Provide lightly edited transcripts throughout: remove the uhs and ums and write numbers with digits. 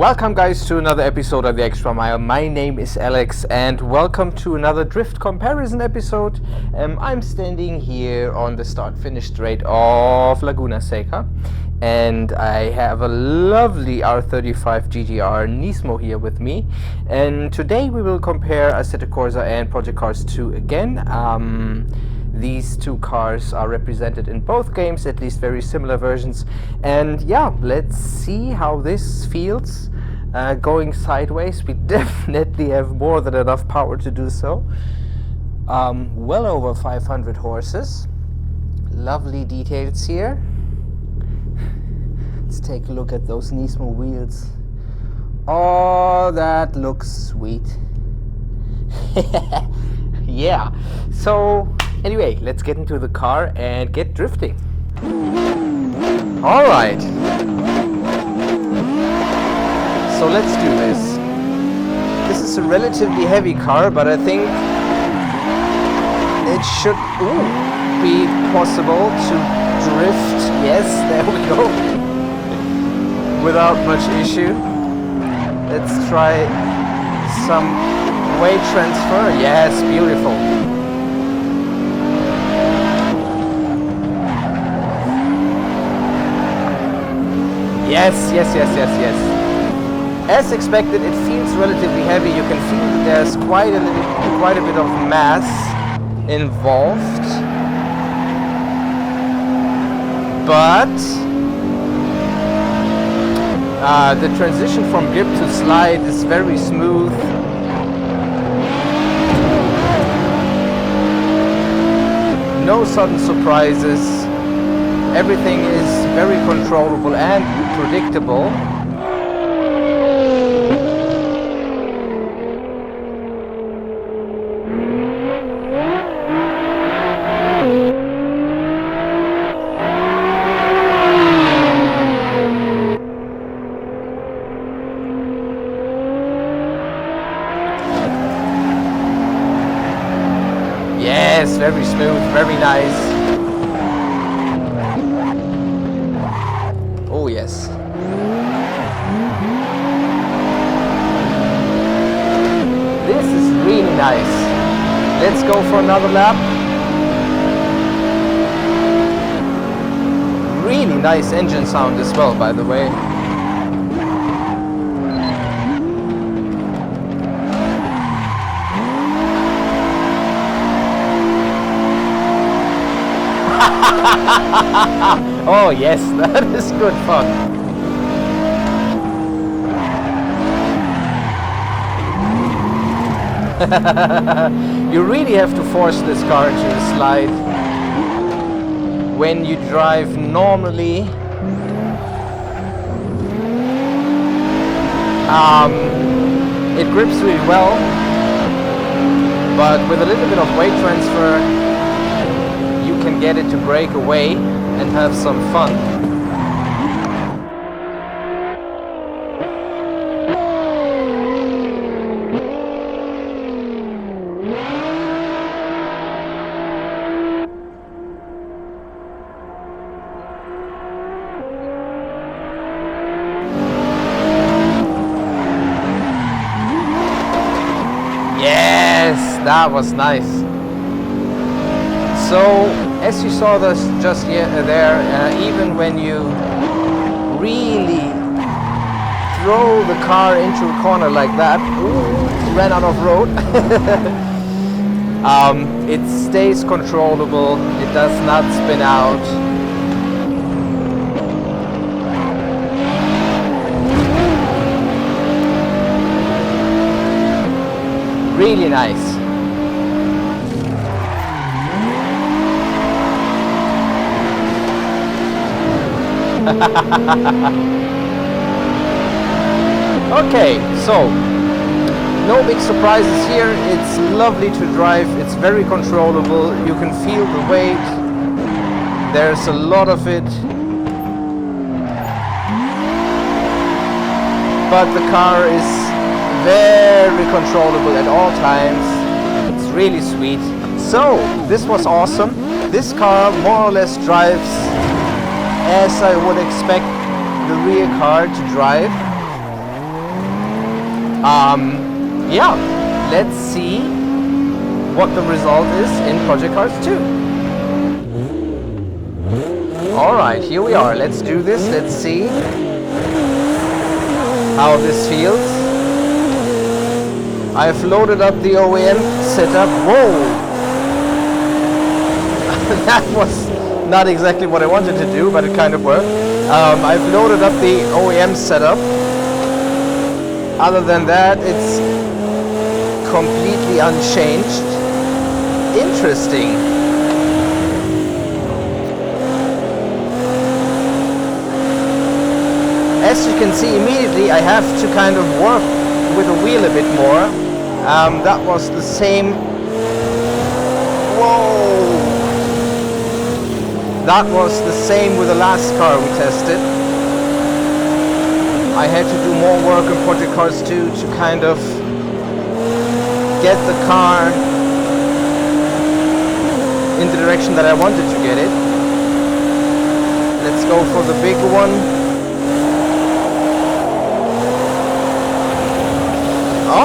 Welcome guys to another episode of The Extra Mile. My name is Alex and welcome to another drift comparison episode. I'm standing here on the start-finish straight of Laguna Seca and I have a lovely R35 GTR Nismo here with me, and today we will compare Assetto Corsa and Project Cars 2 again. These two cars are represented in both games, at least very similar versions, and yeah, let's see how this feels going sideways. We definitely have more than enough power to do so. Well over 500 horses. Lovely details here. Let's take a look at those Nismo wheels. Oh, that looks sweet. Yeah, so anyway, let's get into the car and get drifting. Alright, so let's do this. This is a relatively heavy car, but I think it should be possible to drift. Yes, there we go. Without much issue. Let's try some weight transfer. Yes, beautiful. Yes. As expected, it feels relatively heavy. You can feel that there's quite a bit of mass involved. But the transition from grip to slide is very smooth. No sudden surprises. Everything is very controllable and predictable. Yes, very smooth, very nice. Oh yes. This is really nice. Let's go for another lap. Really nice engine sound as well, by the way. Oh yes, that is good fun. You really have to force this car into a slide. When you drive normally, it grips really well, but with a little bit of weight transfer you can get it to break away and have some fun. Yes, that was nice. So, as you saw this just there, even when you really throw the car into a corner like that, ran out of road, it stays controllable, it does not spin out. Really nice. Okay, so no big surprises here. It's lovely to drive, it's very controllable, you can feel the weight, there's a lot of it, but the car is very controllable at all times. It's really sweet. So this was awesome. This car more or less drives as I would expect the rear car to drive. Yeah, let's see what the result is in Project Cars 2. Alright, here we are. Let's do this. Let's see how this feels. I've loaded up the OEM setup. Whoa! That was not exactly what I wanted to do, but it kind of worked. I've loaded up the OEM setup. Other than that, it's completely unchanged. Interesting. As you can see, immediately I have to kind of work with the wheel a bit more. That was the same. Whoa! That was the same with the last car we tested. I had to do more work in Project Cars 2 to kind of get the car in the direction that I wanted to get it. Let's go for the big one.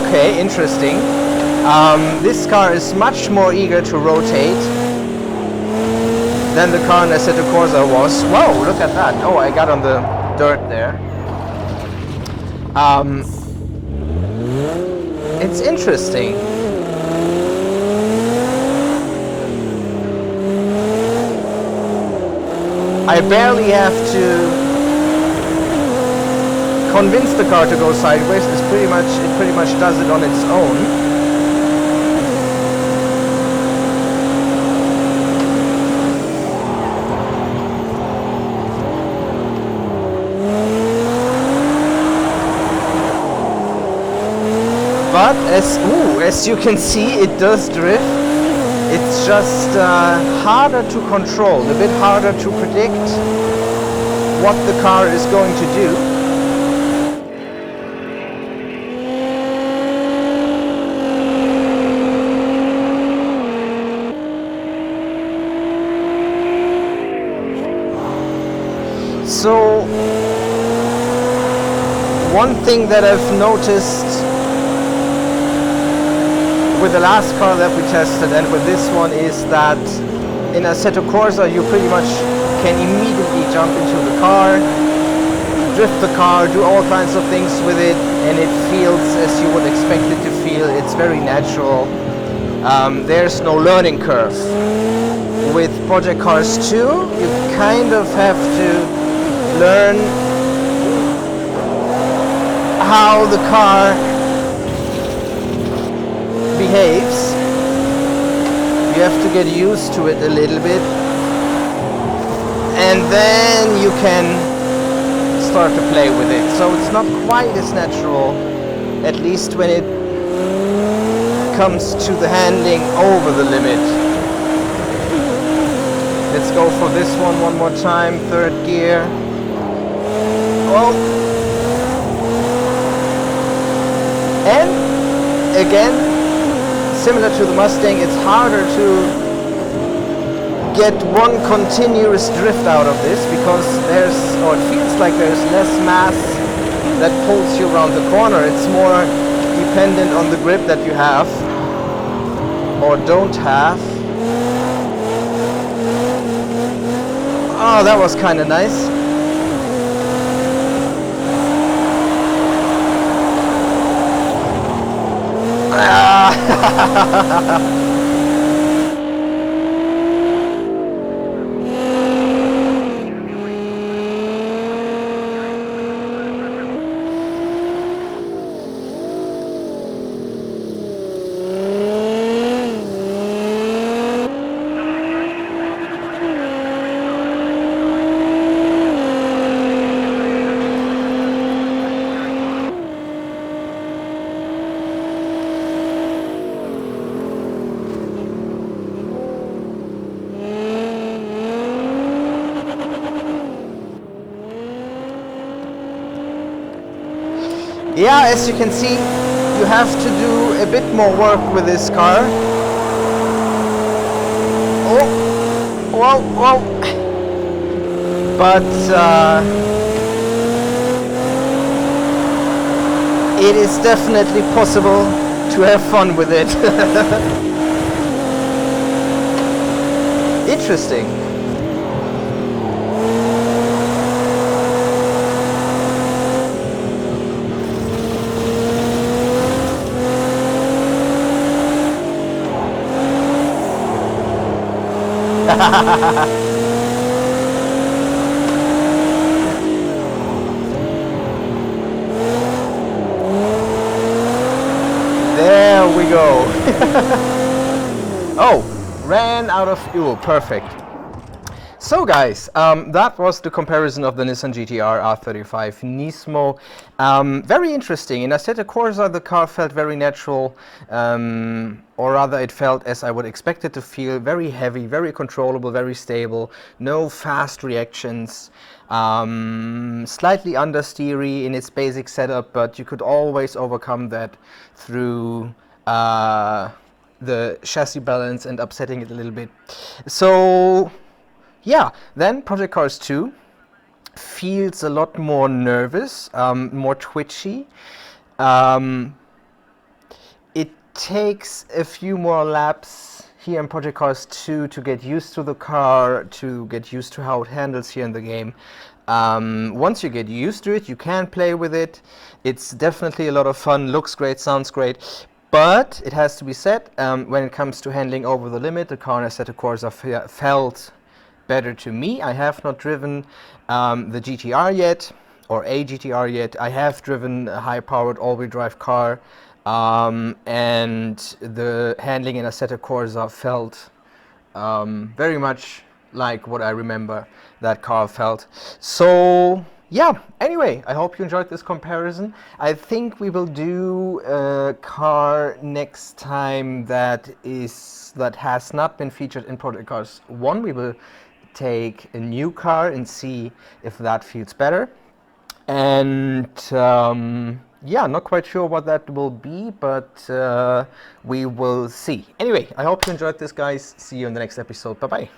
Okay, interesting. This car is much more eager to rotate than the car in Assetto Corsa was. Whoa, look at that. Oh, I got on the dirt there. It's interesting. I barely have to convince the car to go sideways. It pretty much does it on its own. But as you can see, it does drift. It's just harder to control, a bit harder to predict what the car is going to do. So, one thing that I've noticed with the last car that we tested and with this one is that in Assetto Corsa you pretty much can immediately jump into the car, drift the car, do all kinds of things with it, and it feels as you would expect it to feel. It's very natural. There's no learning curve. With Project Cars 2 you kind of have to learn how the car behaves. You have to get used to it a little bit, and then you can start to play with it. So it's not quite as natural, at least when it comes to the handling over the limit. Let's go for this one more time. Third gear. Oh, and again, similar to the Mustang, it's harder to get one continuous drift out of this because it feels like there's less mass that pulls you around the corner. It's more dependent on the grip that you have or don't have. Oh, that was kind of nice. Yeah, as you can see, you have to do a bit more work with this car. Oh, whoa, whoa. But it is definitely possible to have fun with it. Interesting. There we go. Oh, ran out of fuel. Perfect. So guys, that was the comparison of the Nissan GTR R35 Nismo. Very interesting. In Assetto Corsa, the car felt very natural, or rather it felt as I would expect it to feel, very heavy, very controllable, very stable, no fast reactions, slightly understeery in its basic setup, but you could always overcome that through the chassis balance and upsetting it a little bit. So yeah, then Project Cars 2 feels a lot more nervous, more twitchy. It takes a few more laps here in Project Cars 2 to get used to the car, to get used to how it handles here in the game. Once you get used to it, you can play with it. It's definitely a lot of fun, looks great, sounds great. But it has to be said, when it comes to handling over the limit, the car in Assetto Corsa felt better to me. I have not driven the GTR yet, or a GTR yet. I have driven a high-powered all-wheel drive car, and the handling in Assetto Corsa felt very much like what I remember that car felt. So yeah, anyway, I hope you enjoyed this comparison. I think we will do a car next time that has not been featured in Project Cars 1. We will take a new car and see if that feels better. And yeah, not quite sure what that will be, but we will see. Anyway, I hope you enjoyed this, guys. See you in the next episode. Bye bye.